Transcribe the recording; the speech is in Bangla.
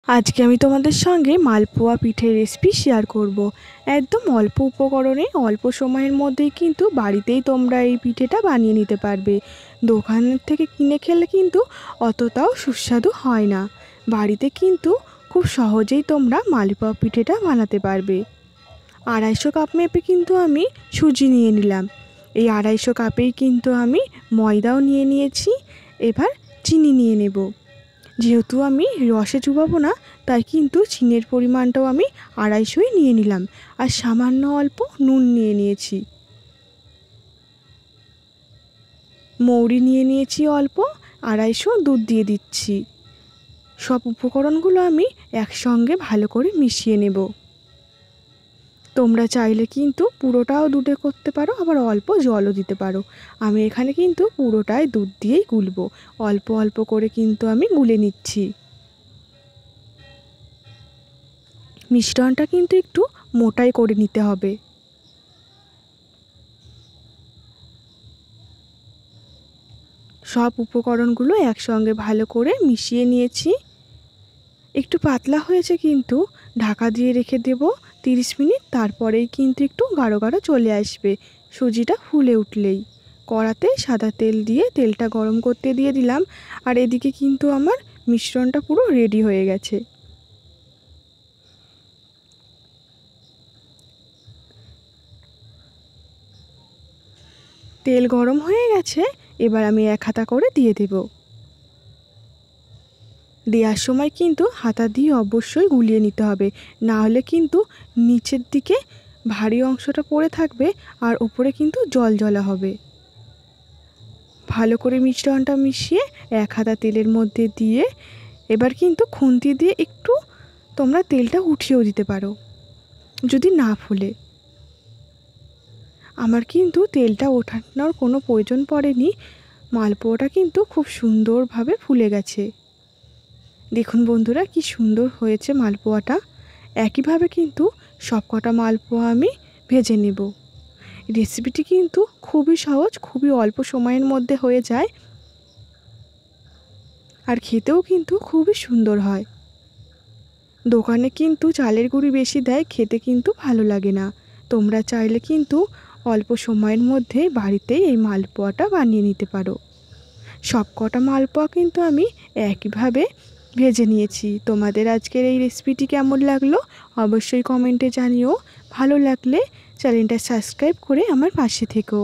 আজকে আমি তোমাদের সঙ্গে মালপোয়া পিঠের রেসিপি শেয়ার করব। একদম অল্প উপকরণে অল্প সময়ের মধ্যেই কিন্তু বাড়িতেই তোমরা এই পিঠেটা বানিয়ে নিতে পারবে। দোকানের থেকে কিনে খেলে কিন্তু অতটাও সুস্বাদু হয় না। বাড়িতে কিন্তু খুব সহজেই তোমরা মালপোয়া পিঠেটা বানাতে পারবে। 250 কাপ মেপে কিন্তু আমি সুজি নিয়ে নিলাম। এই 250 কাপেই কিন্তু আমি ময়দাও নিয়ে নিয়েছি। এবার চিনি নিয়ে নেব। যেহেতু আমি রসে চুবাবো না, তাই কিন্তু চিনির পরিমাণটাও আমি 250ই নিয়ে নিলাম। আর সামান্য অল্প নুন নিয়ে নিয়েছি। মৌরি নিয়ে নিয়েছি অল্প, 250 দুধ দিয়ে দিচ্ছি। সব উপকরণগুলো আমি একসঙ্গে ভালো করে মিশিয়ে নেব। তোমরা চাইলে কিন্তু পুরোটাও দুধে করতে পারো, আবার অল্প জলও দিতে পারো। আমি এখানে কিন্তু পুরোটাই দুধ দিয়েই গুলবো। অল্প অল্প করে কিন্তু আমি গুলে নিচ্ছি। মিশ্রণটা কিন্তু একটু মোটাই করে নিতে হবে। সব উপকরণগুলো একসঙ্গে ভালো করে মিশিয়ে নিয়েছি। একটু পাতলা হয়েছে, কিন্তু ঢাকা দিয়ে রেখে দেব 30 মিনিট। তারপরেই কিন্তু একটু গাঢ় গাঢ় চলে আসবে সুজিটা ফুলে উঠলেই। কড়াতে সাদা তেল দিয়ে তেলটা গরম করতে দিয়ে দিলাম। আর এদিকে কিন্তু আমার মিশ্রণটা পুরো রেডি হয়ে গেছে। তেল গরম হয়ে গেছে, এবার আমি এক হাতা করে দিয়ে দেব। দেওয়ার সময় কিন্তু হাতা দিয়ে অবশ্যই গুলিয়ে নিতে হবে, না হলে কিন্তু নিচের দিকে ভারী অংশটা পড়ে থাকবে আর উপরে কিন্তু জলজলা হবে। ভালো করে মিশ্রণটা মিশিয়ে এক হাতা তেলের মধ্যে দিয়ে এবার কিন্তু খুন্তি দিয়ে একটু তোমরা তেলটা উঠিয়েও দিতে পারো যদি না ফুলে। আমার কিন্তু তেলটা ওঠানোর কোনো প্রয়োজন পড়েনি। মালপোয়াটা কিন্তু খুব সুন্দরভাবে ফুলে গেছে। দেখুন বন্ধুরা, কি সুন্দর হয়েছে মালপোয়াটা। একইভাবে কিন্তু সবকটা মালপোয়া আমি ভেজে নেব। রেসিপিটি কিন্তু খুবই সহজ, খুবই অল্প সময়ের মধ্যে হয়ে যায়, আর খেতেও কিন্তু খুবই সুন্দর হয়। দোকানে কিন্তু চালের গুঁড়ি বেশি দেয়, খেতে কিন্তু ভালো লাগে না। তোমরা চাইলে কিন্তু অল্প সময়ের মধ্যে বাড়িতেই এই মালপোয়াটা বানিয়ে নিতে পারো। সবকটা মালপোয়া কিন্তু আমি একইভাবে ভেজে নিয়েছি। তোমাদের আজকের এই রেসিপিটি কেমন লাগলো অবশ্যই কমেন্টে জানিও। ভালো লাগলে চ্যানেলটা সাবস্ক্রাইব করে আমার পাশে থেকো।